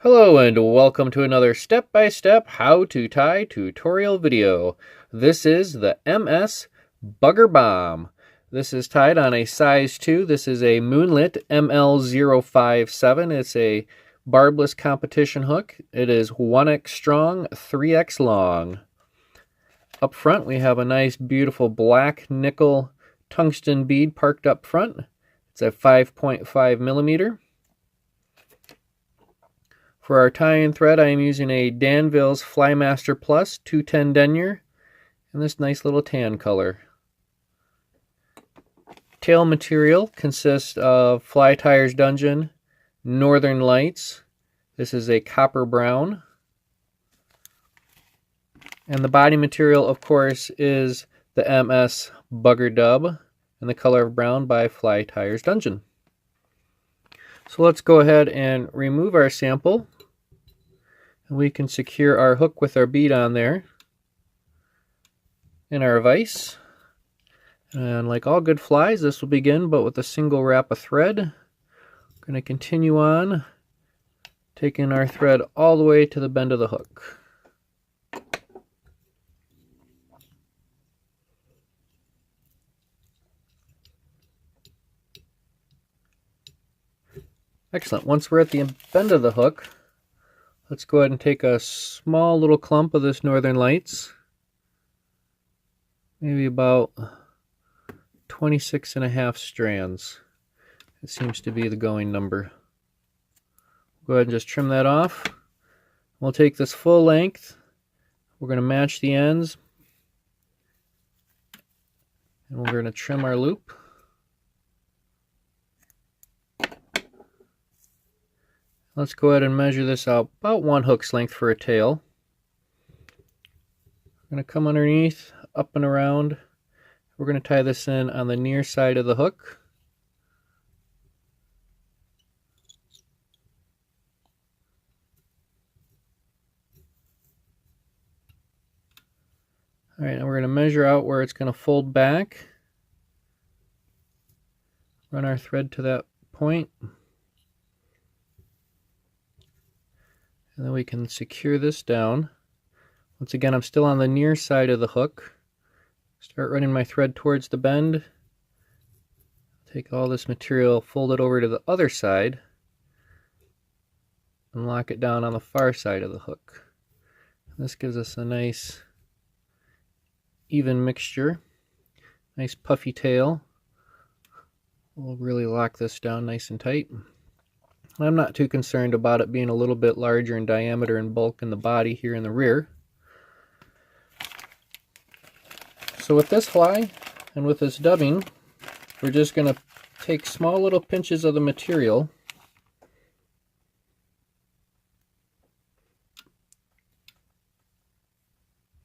Hello and welcome to another step-by-step how to tie tutorial video. This is the MS Bugger Bomb. This is tied on a size 2. This is a Moonlit ML057. It's a barbless competition hook. It is 1x strong, 3x long. Up front we have a nice beautiful black nickel tungsten bead parked up front. It's a 5.5 millimeter. For our tie-in thread, I am using a Danville's Flymaster Plus 210 denier in this nice little tan color. Tail material consists of Fly Tires Dungeon, Northern Lights. This is a copper brown. And the body material, of course, is the MS Bugger Dub in the color of brown by Fly Tires Dungeon. So let's go ahead and remove our sample. We can secure our hook with our bead on there in our vise. And like all good flies, this will begin but with a single wrap of thread. We're going to continue on, taking our thread all the way to the bend of the hook. Excellent. Once we're at the bend of the hook, let's go ahead and take a small little clump of this Northern Lights, maybe about 26.5 strands. It seems to be the going number. Go ahead and just trim that off. We'll take this full length. We're going to match the ends, and we're going to trim our loop. Let's go ahead and measure this out about 1 hook's length for a tail. I'm going to come underneath, up and around. We're going to tie this in on the near side of the hook. All right, and we're going to measure out where it's going to fold back. Run our thread to that point. And then we can secure this down. Once again, I'm still on the near side of the hook. Start running my thread towards the bend. Take all this material, fold it over to the other side, and lock it down on the far side of the hook. And this gives us a nice even mixture. Nice puffy tail. We'll really lock this down nice and tight. I'm not too concerned about it being a little bit larger in diameter and bulk in the body here in the rear. So with this fly and with this dubbing, we're just going to take small little pinches of the material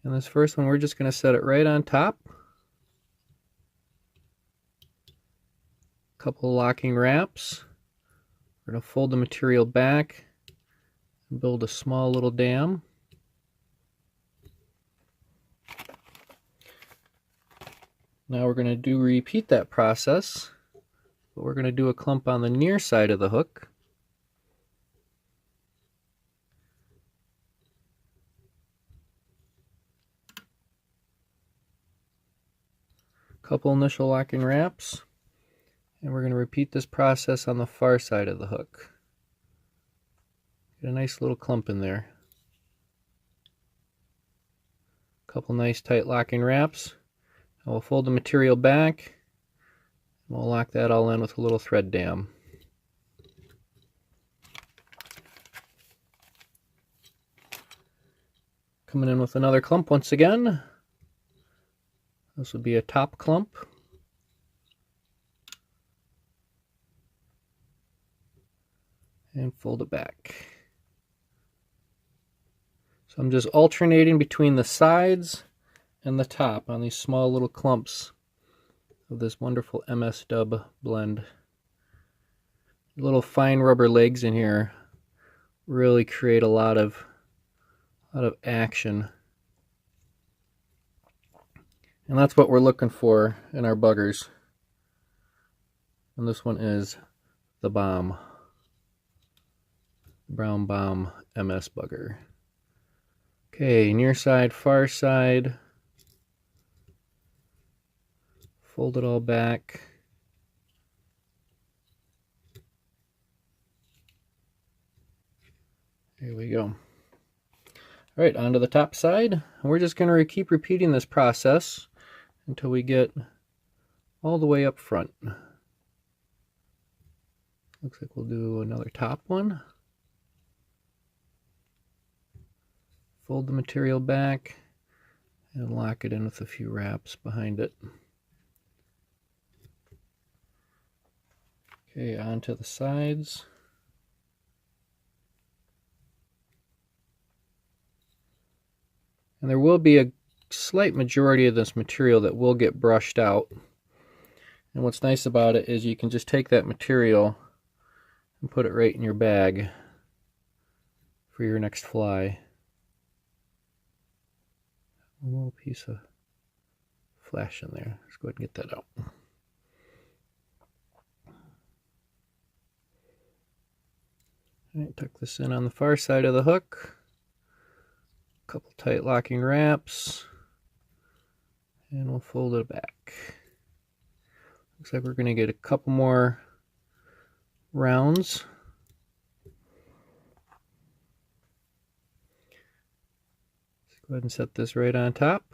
and this first one we're just going to set it right on top. A couple locking wraps. We're going to fold the material back and build a small little dam. Now we're going to repeat that process, but we're going to do a clump on the near side of the hook. Couple initial locking wraps. And we're going to repeat this process on the far side of the hook. Get a nice little clump in there. Couple nice tight locking wraps. And we'll fold the material back. And we'll lock that all in with a little thread dam. Coming in with another clump once again. This would be a top clump. And fold it back. So I'm just alternating between the sides and the top on these small little clumps of this wonderful MS Dub blend. Little fine rubber legs in here really create a lot of action. And that's what we're looking for in our buggers. And this one is the bomb. Brown Bomb MS Bugger. Okay, near side, far side. Fold it all back. There we go. All right, onto the top side. And we're just going to keep repeating this process until we get all the way up front. Looks like we'll do another top one. Fold the material back and lock it in with a few wraps behind it. Okay, onto the sides. And there will be a slight majority of this material that will get brushed out. And what's nice about it is you can just take that material and put it right in your bag for your next fly. A little piece of flash in there. Let's go ahead and get that out. All right, tuck this in on the far side of the hook. A couple tight locking wraps, and we'll fold it back. Looks like we're going to get a couple more rounds. Let's go ahead and set this right on top.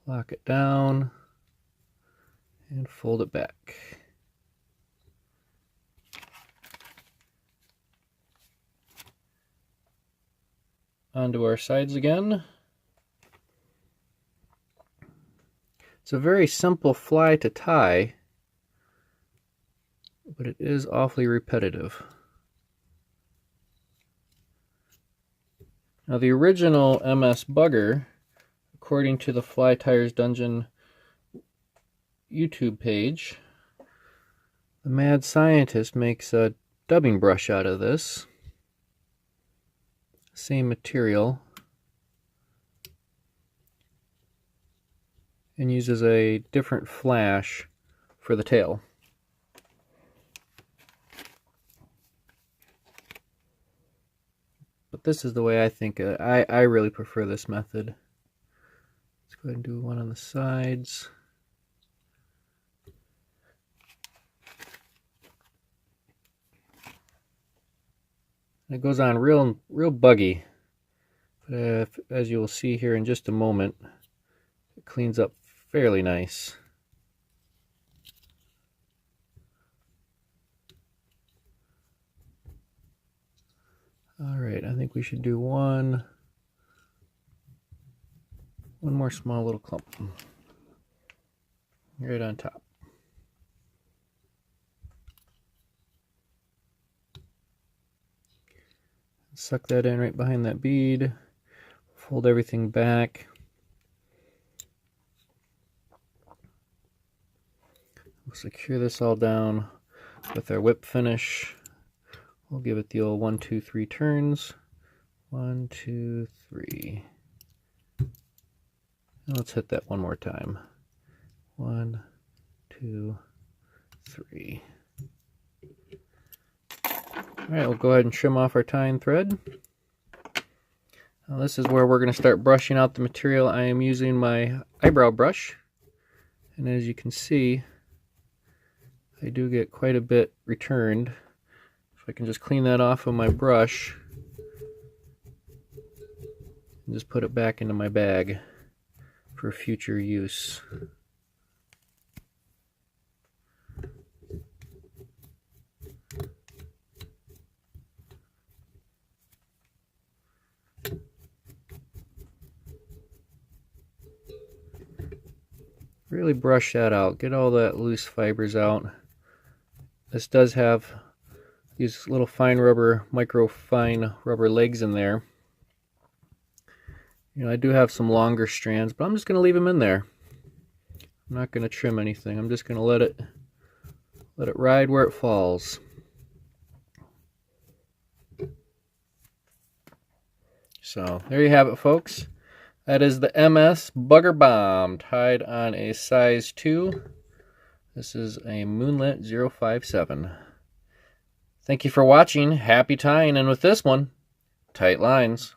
Lock it down and fold it back. Onto our sides again. It's a very simple fly to tie, but it is awfully repetitive. Now the original MS Bugger, according to the Fly Tires Dungeon YouTube page, the mad scientist makes a dubbing brush out of this. Same material, and uses a different flash for the tail. But this is the way I think I really prefer this method. Let's go ahead and do one on the sides. It goes on real buggy, but as you will see here in just a moment, it cleans up fairly nice. All right, I think we should do one more small little clump right on top. Suck that in right behind that bead. Fold everything back. We'll secure this all down with our whip finish. We'll give it the old 1, 2, 3 turns. 1, 2, 3. And let's hit that one more time. 1, 2, 3. Alright, we'll go ahead and trim off our tying thread. Now this is where we're going to start brushing out the material. I am using my eyebrow brush, and as you can see, I do get quite a bit returned. If I can just clean that off of my brush and just put it back into my bag for future use. Really brush that out, get all that loose fibers out. This does have these little fine rubber, micro fine rubber legs in there. You know, I do have some longer strands, but I'm just going to leave them in there. I'm not going to trim anything. I'm just going to let it ride where it falls. So there you have it, folks. That is the MS Bugger Bomb tied on a size 2. This is a Moonlit 057. Thank you for watching. Happy tying, and with this one, tight lines.